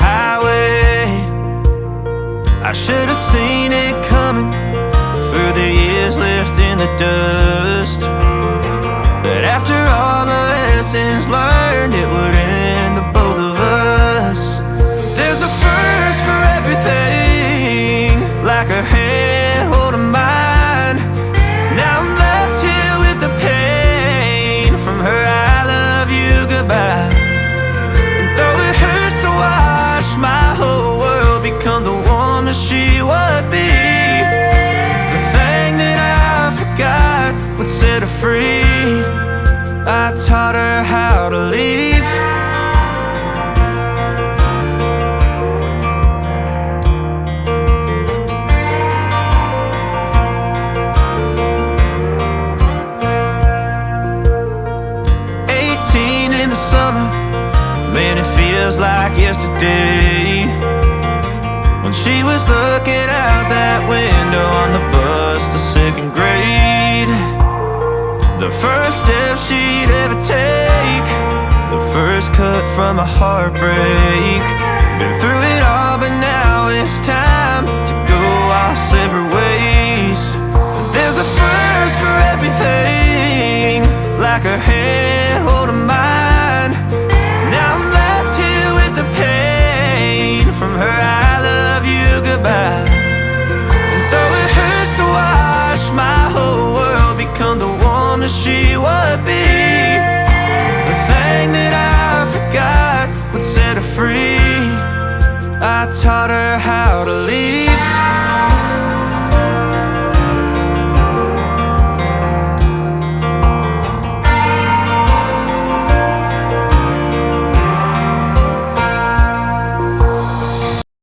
highway. I should have seen it coming through the years left in the dust, but after all the lessons learned, it would end the both of us. There's a first for everything, like a hand holding mine. Now I'm left here with the pain from her I love you goodbye. And though it hurts to watch my whole world become the woman she would be, the thing that I forgot would set her free. I taught her how to leave. Summer, man, it feels like yesterday, when she was looking out that window on the bus to second grade. The first step she'd ever take, the first cut from a heartbreak. Been through it all, but now it's time to go our separate ways. There's a first for everything, like a hand holding mine. Now I'm left here with the pain from her I love you goodbye. And though it hurts to watch my whole world become the woman she would be, the thing that I forgot would set her free. I taught her how to leave.